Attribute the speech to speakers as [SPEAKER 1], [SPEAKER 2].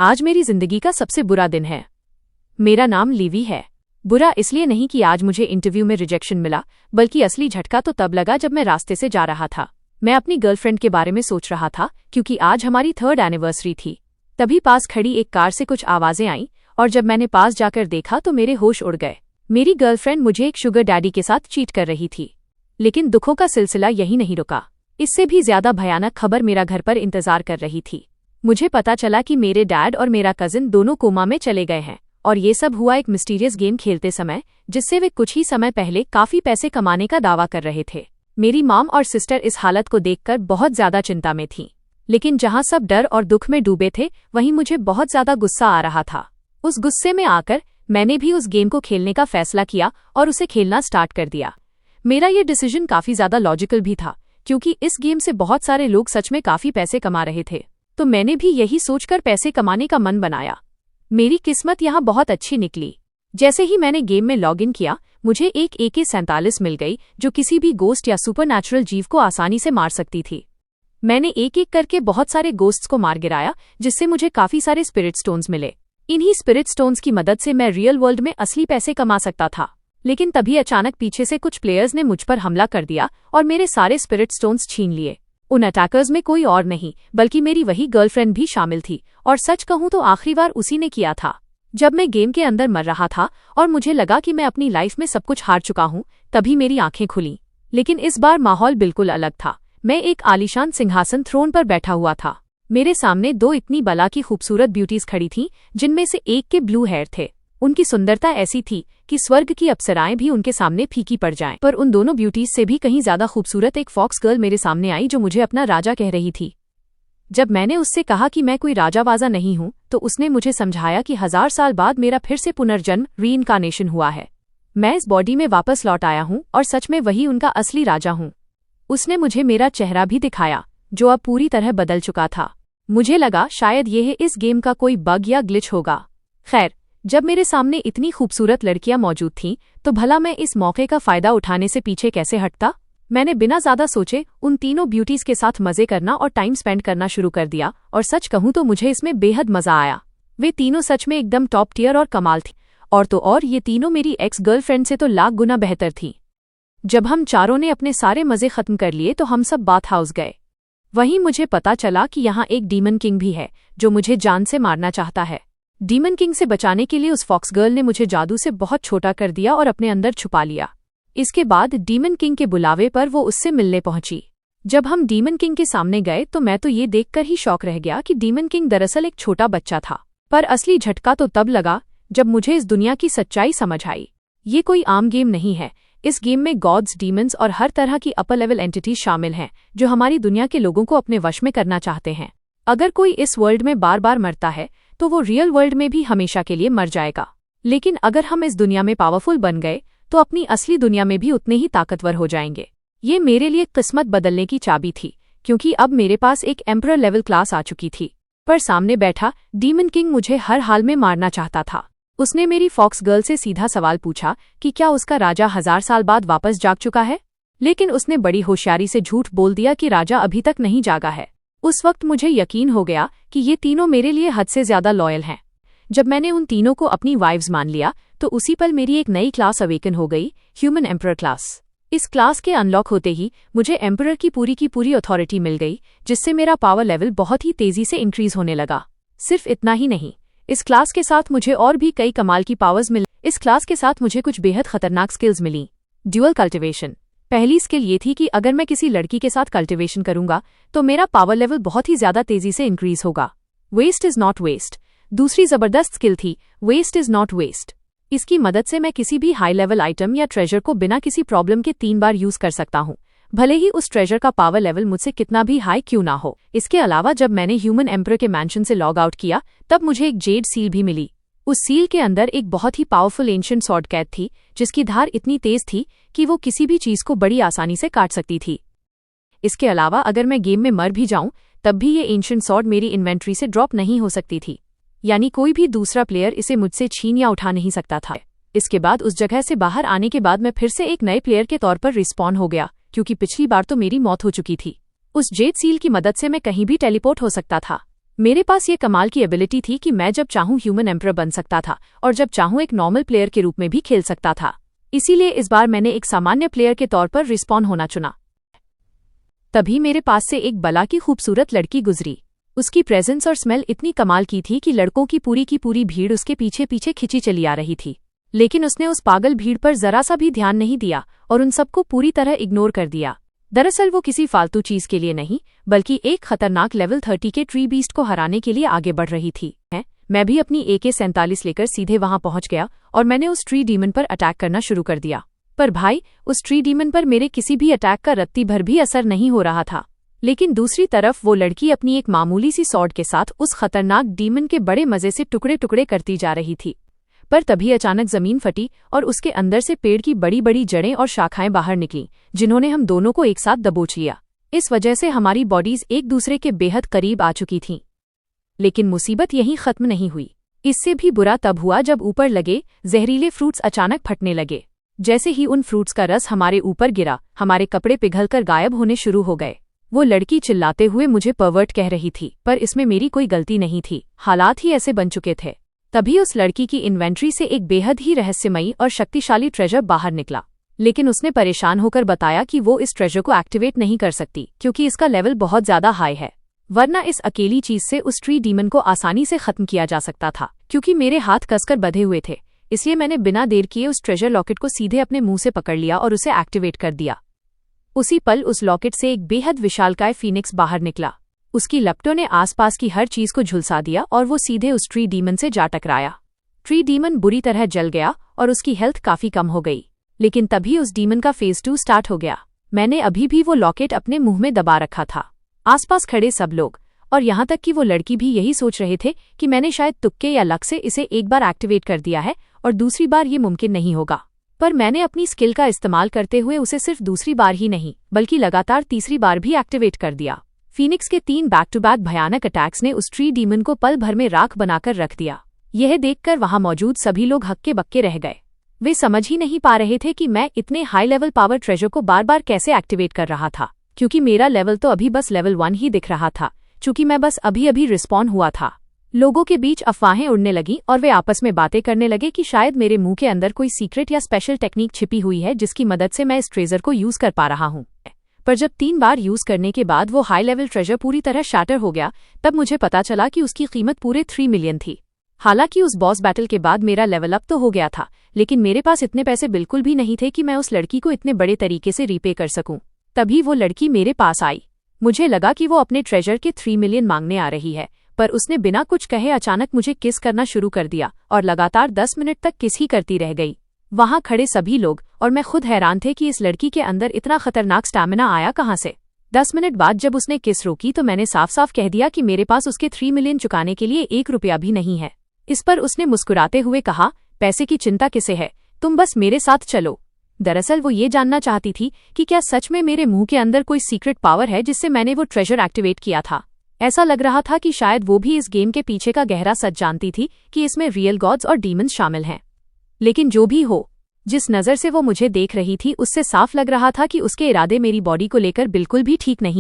[SPEAKER 1] आज मेरी जिंदगी का सबसे बुरा दिन है। मेरा नाम लीवी है। बुरा इसलिए नहीं कि आज मुझे इंटरव्यू में रिजेक्शन मिला, बल्कि असली झटका तो तब लगा जब मैं रास्ते से जा रहा था। मैं अपनी गर्लफ्रेंड के बारे में सोच रहा था क्योंकि आज हमारी 3rd एनिवर्सरी थी। तभी पास खड़ी एक कार से कुछ आवाजें आईं और जब मैंने पास जाकर देखा तो मेरे होश उड़ गए। मेरी गर्लफ्रेंड मुझे एक शुगर डैडी के साथ चीट कर रही थी। लेकिन दुखों का सिलसिला यहीं नहीं रुका। इससे भी ज्यादा भयानक खबर मेरा घर पर इंतजार कर रही थी। मुझे पता चला कि मेरे डैड और मेरा कजिन दोनों कोमा में चले गए हैं और ये सब हुआ एक मिस्टीरियस गेम खेलते समय, जिससे वे कुछ ही समय पहले काफी पैसे कमाने का दावा कर रहे थे। मेरी मॉम और सिस्टर इस हालत को देखकर बहुत ज्यादा चिंता में थीं। लेकिन जहां सब डर और दुख में डूबे थे, वहीं मुझे बहुत ज्यादा गुस्सा आ रहा था। उस गुस्से में आकर मैंने भी उस गेम को खेलने का फैसला किया और उसे खेलना स्टार्ट कर दिया। मेरा ये डिसीजन काफी ज्यादा लॉजिकल भी था, क्योंकि इस गेम से बहुत सारे लोग सच में काफी पैसे कमा रहे थे। तो मैंने भी यही सोचकर पैसे कमाने का मन बनाया। मेरी किस्मत यहाँ बहुत अच्छी निकली। जैसे ही मैंने गेम में लॉगिन किया, मुझे एक AK-47 मिल गई, जो किसी भी गोस्ट या सुपरनैचुरल जीव को आसानी से मार सकती थी। मैंने एक एक करके बहुत सारे गोस्ट्स को मार गिराया, जिससे मुझे काफी सारे स्पिरिट स्टोन्स मिले। इन्हीं स्पिरिट स्टोन्स की मदद से मैं रियल वर्ल्ड में असली पैसे कमा सकता था। लेकिन तभी अचानक पीछे से कुछ प्लेयर्स ने मुझ पर हमला कर दिया और मेरे सारे स्पिरिट स्टोन्स छीन लिए। उन अटैकर्स में कोई और नहीं बल्कि मेरी वही गर्लफ्रेंड भी शामिल थी, और सच कहूं तो आखिरी बार उसी ने किया था। जब मैं गेम के अंदर मर रहा था और मुझे लगा कि मैं अपनी लाइफ में सब कुछ हार चुका हूं, तभी मेरी आंखें खुलीं। लेकिन इस बार माहौल बिल्कुल अलग था। मैं एक आलीशान सिंहासन थ्रोन पर बैठा हुआ था। मेरे सामने 2 इतनी बला की खूबसूरत ब्यूटीज खड़ी थीं, जिनमें से एक के ब्लू हेयर थे। उनकी सुंदरता ऐसी थी कि स्वर्ग की अप्सराएं भी उनके सामने फीकी पड़ जाएं। पर उन दोनों ब्यूटीज से भी कहीं ज्यादा खूबसूरत एक फॉक्स गर्ल मेरे सामने आई, जो मुझे अपना राजा कह रही थी। जब मैंने उससे कहा कि मैं कोई राजावाजा नहीं हूं, तो उसने मुझे समझाया कि 1000 साल बाद मेरा फिर से पुनर्जन्म रीइंकार्नेशन हुआ है। मैं इस बॉडी में वापस लौट आया हूं और सच में वही उनका असली राजा हूं। उसने मुझे मेरा चेहरा भी दिखाया, जो अब पूरी तरह बदल चुका था। मुझे लगा शायद यह इस गेम का कोई बग या ग्लिच होगा। खैर, जब मेरे सामने इतनी खूबसूरत लड़कियां मौजूद थीं, तो भला मैं इस मौके का फायदा उठाने से पीछे कैसे हटता। मैंने बिना ज्यादा सोचे उन तीनों ब्यूटीज के साथ मजे करना और टाइम स्पेंड करना शुरू कर दिया, और सच कहूं तो मुझे इसमें बेहद मजा आया। वे तीनों सच में एकदम टॉप टियर और कमाल थी। और तो और ये तीनों मेरी एक्स गर्लफ्रेंड से तो लाख गुना बेहतर थी। जब हम चारों ने अपने सारे मजे खत्म कर लिए तो हम सब बाथ हाउस गए। वहीं मुझे पता चला कि यहाँ एक डीमन किंग भी है, जो मुझे जान से मारना चाहता है। डीमन किंग से बचाने के लिए उस फॉक्स गर्ल ने मुझे जादू से बहुत छोटा कर दिया और अपने अंदर छुपा लिया। इसके बाद डीमन किंग के बुलावे पर वो उससे मिलने पहुंची। जब हम डीमन किंग के सामने गए तो मैं तो ये देखकर ही शॉक रह गया कि डीमन किंग दरअसल एक छोटा बच्चा था। पर असली झटका तो तब लगा जब मुझे इस दुनिया की सच्चाई समझ आई। ये कोई आम गेम नहीं है। इस गेम में गॉड्स, डीमंस और हर तरह की अपर लेवल एंटिटी शामिल हैं, जो हमारी दुनिया के लोगों को अपने वश में करना चाहते हैं। अगर कोई इस वर्ल्ड में बार बार मरता है, तो वो रियल वर्ल्ड में भी हमेशा के लिए मर जाएगा। लेकिन अगर हम इस दुनिया में पावरफुल बन गए, तो अपनी असली दुनिया में भी उतने ही ताकतवर हो जाएंगे। ये मेरे लिए किस्मत बदलने की चाबी थी, क्योंकि अब मेरे पास एक एम्परर लेवल क्लास आ चुकी थी। पर सामने बैठा डीमन किंग मुझे हर हाल में मारना चाहता था। उसने मेरी फॉक्स गर्ल से सीधा सवाल पूछा कि क्या उसका राजा 1000 साल बाद वापस जाग चुका है। लेकिन उसने बड़ी होशियारी से झूठ बोल दिया कि राजा अभी तक नहीं जागा है। उस वक्त मुझे यकीन हो गया कि ये तीनों मेरे लिए हद से ज्यादा लॉयल हैं। जब मैंने उन तीनों को अपनी वाइव्स मान लिया, तो उसी पल मेरी एक नई क्लास अवेकन हो गई, ह्यूमन एम्परर क्लास। इस क्लास के अनलॉक होते ही मुझे एम्परर की पूरी अथॉरिटी मिल गई, जिससे मेरा पावर लेवल बहुत ही तेजी से इंक्रीज होने लगा। सिर्फ इतना ही नहीं, इस क्लास के साथ मुझे और भी कई कमाल की पावर्स मिली। इस क्लास के साथ मुझे कुछ बेहद खतरनाक स्किल्स मिली। Dual cultivation. पहली स्किल ये थी कि अगर मैं किसी लड़की के साथ कल्टिवेशन करूंगा, तो मेरा पावर लेवल बहुत ही ज्यादा तेजी से इंक्रीज होगा। Waste is not waste. दूसरी जबरदस्त स्किल थी वेस्ट इज नॉट वेस्ट। इसकी मदद से मैं किसी भी हाई लेवल आइटम या ट्रेजर को बिना किसी प्रॉब्लम के 3 बार यूज कर सकता हूँ, भले ही उस ट्रेजर का पावर लेवल मुझसे कितना भी हाई क्यों ना हो। इसके अलावा जब मैंने ह्यूमन एम्परर के मैंशन से लॉग आउट किया, तब मुझे एक जेड सील भी मिली। उस सील के अंदर एक बहुत ही पावरफुल एंशिएंट सॉर्ड कैद थी, जिसकी धार इतनी तेज थी कि वो किसी भी चीज को बड़ी आसानी से काट सकती थी। इसके अलावा अगर मैं गेम में मर भी जाऊं, तब भी ये एंशिएंट सॉर्ड मेरी इन्वेंट्री से ड्रॉप नहीं हो सकती थी, यानी कोई भी दूसरा प्लेयर इसे मुझसे छीन या उठा नहीं सकता था। इसके बाद उस जगह से बाहर आने के बाद मैं फिर से एक नए प्लेयर के तौर पर रिस्पॉन हो गया, क्योंकि पिछली बार तो मेरी मौत हो चुकी थी। उस जेड सील की मदद से मैं कहीं भी टेलीपोर्ट हो सकता था। मेरे पास ये कमाल की एबिलिटी थी कि मैं जब चाहूं ह्यूमन एम्परर बन सकता था और जब चाहूं एक नॉर्मल प्लेयर के रूप में भी खेल सकता था। इसीलिए इस बार मैंने एक सामान्य प्लेयर के तौर पर रिस्पॉन होना चुना। तभी मेरे पास से एक बला की खूबसूरत लड़की गुजरी। उसकी प्रेजेंस और स्मेल इतनी कमाल की थी कि लड़कों की पूरी भीड़ उसके पीछे पीछे खिंची चली आ रही थी। लेकिन उसने उस पागल भीड़ पर जरा सा भी ध्यान नहीं दिया और उन सबको पूरी तरह इग्नोर कर दिया। दरअसल वो किसी फालतू चीज के लिए नहीं बल्कि एक खतरनाक लेवल 30 के ट्री बीस्ट को हराने के लिए आगे बढ़ रही थी। मैं भी अपनी AK-47 लेकर सीधे वहां पहुंच गया और मैंने उस ट्री डीमन पर अटैक करना शुरू कर दिया। पर भाई, उस ट्री डीमन पर मेरे किसी भी अटैक का रत्ती भर भी असर नहीं हो रहा था। लेकिन दूसरी तरफ वो लड़की अपनी एक मामूली सी सॉर्ड के साथ उस खतरनाक डीमन के बड़े मजे से टुकड़े टुकड़े करती जा रही थी। पर तभी अचानक जमीन फटी और उसके अंदर से पेड़ की बड़ी बड़ी जड़ें और शाखाएं बाहर निकलीं, जिन्होंने हम दोनों को एक साथ दबोच लिया। इस वजह से हमारी बॉडीज एक दूसरे के बेहद करीब आ चुकी थीं। लेकिन मुसीबत यहीं खत्म नहीं हुई। इससे भी बुरा तब हुआ जब ऊपर लगे जहरीले फ्रूट्स अचानक फटने लगे। जैसे ही उन फ्रूट्स का रस हमारे ऊपर गिरा, हमारे कपड़े पिघलकर गायब होने शुरू हो गए। वो लड़की चिल्लाते हुए मुझे परवर्ट कह रही थी, पर इसमें मेरी कोई गलती नहीं थी। हालात ही ऐसे बन चुके थे। तभी उस लड़की की इन्वेंट्री से एक बेहद ही रहस्यमयी और शक्तिशाली ट्रेजर बाहर निकला। लेकिन उसने परेशान होकर बताया कि वो इस ट्रेजर को एक्टिवेट नहीं कर सकती क्योंकि इसका लेवल बहुत ज्यादा हाई है, वरना इस अकेली चीज से उस ट्री डीमन को आसानी से खत्म किया जा सकता था। क्योंकि मेरे हाथ कसकर बंधे हुए थे, इसलिए मैंने बिना देर किए उस ट्रेजर लॉकेट को सीधे अपने मुंह से पकड़ लिया और उसे एक्टिवेट कर दिया। उसी पल उस लॉकेट से एक बेहद विशालकाय फीनिक्स बाहर निकला। उसकी लपटों ने आसपास की हर चीज को झुलसा दिया और वो सीधे उस ट्री डीमन से जा टकराया। ट्री डीमन बुरी तरह जल गया और उसकी हेल्थ काफी कम हो गई। लेकिन तभी उस डीमन का फेज 2 स्टार्ट हो गया। मैंने अभी भी वो लॉकेट अपने मुंह में दबा रखा था। आसपास खड़े सब लोग और यहाँ तक कि वो लड़की भी यही सोच रहे थे कि मैंने शायद तुक्के या लक से इसे एक बार एक्टिवेट कर दिया है और दूसरी बार ये मुमकिन नहीं होगा। पर मैंने अपनी स्किल का इस्तेमाल करते हुए उसे सिर्फ दूसरी बार ही नहीं बल्कि लगातार तीसरी बार भी एक्टिवेट कर दिया। फीनिक्स के 3 बैक टू बैक भयानक अटैक्स ने उस ट्री डीमन को पल भर में राख बनाकर रख दिया। यह देखकर वहां मौजूद सभी लोग हक्के बक्के रह गए। वे समझ ही नहीं पा रहे थे कि मैं इतने हाई लेवल पावर ट्रेजर को बार बार कैसे एक्टिवेट कर रहा था, क्योंकि मेरा लेवल तो अभी बस लेवल 1 ही दिख रहा था, चूंकि मैं बस अभी रिस्पॉन हुआ था। लोगों के बीच अफवाहें उड़ने लगी और वे आपस में बातें करने लगे कि शायद मेरे मुंह के अंदर कोई सीक्रेट या स्पेशल टेक्निक छिपी हुई है जिसकी मदद से मैं इस ट्रेजर को यूज कर पा रहा हूं। पर जब 3 बार यूज करने के बाद वो हाई लेवल ट्रेजर पूरी तरह शैटर हो गया, तब मुझे पता चला कि उसकी कीमत पूरे 3 मिलियन थी। हालांकि उस बॉस बैटल के बाद मेरा लेवल अप तो हो गया था, लेकिन मेरे पास इतने पैसे बिल्कुल भी नहीं थे कि मैं उस लड़की को इतने बड़े तरीके से रीपे कर सकूं। तभी वो लड़की मेरे पास आई। मुझे लगा कि वो अपने ट्रेजर के 3 मिलियन मांगने आ रही है, पर उसने बिना कुछ कहे अचानक मुझे किस करना शुरू कर दिया और लगातार 10 मिनट तक किस ही करती रह गई। वहां खड़े सभी लोग और मैं खुद हैरान थे कि इस लड़की के अंदर इतना खतरनाक स्टैमिना आया कहां से। 10 मिनट बाद जब उसने किस रोकी तो मैंने साफ साफ कह दिया कि मेरे पास उसके 3 मिलियन चुकाने के लिए 1 रुपया भी नहीं है। इस पर उसने मुस्कुराते हुए कहा, पैसे की चिंता किसे है, तुम बस मेरे साथ चलो। दरअसल वो ये जानना चाहती थी कि क्या सच में मेरे मुंह के अंदर कोई सीक्रेट पावर है जिससे मैंने वो ट्रेजर एक्टिवेट किया था। ऐसा लग रहा था कि शायद वो भी इस गेम के पीछे का गहरा सच जानती थी कि इसमें रियल गॉड्स और डीमंस शामिल हैं। लेकिन जो भी हो, जिस नज़र से वो मुझे देख रही थी उससे साफ लग रहा था कि उसके इरादे मेरी बॉडी को लेकर बिल्कुल भी ठीक नहीं।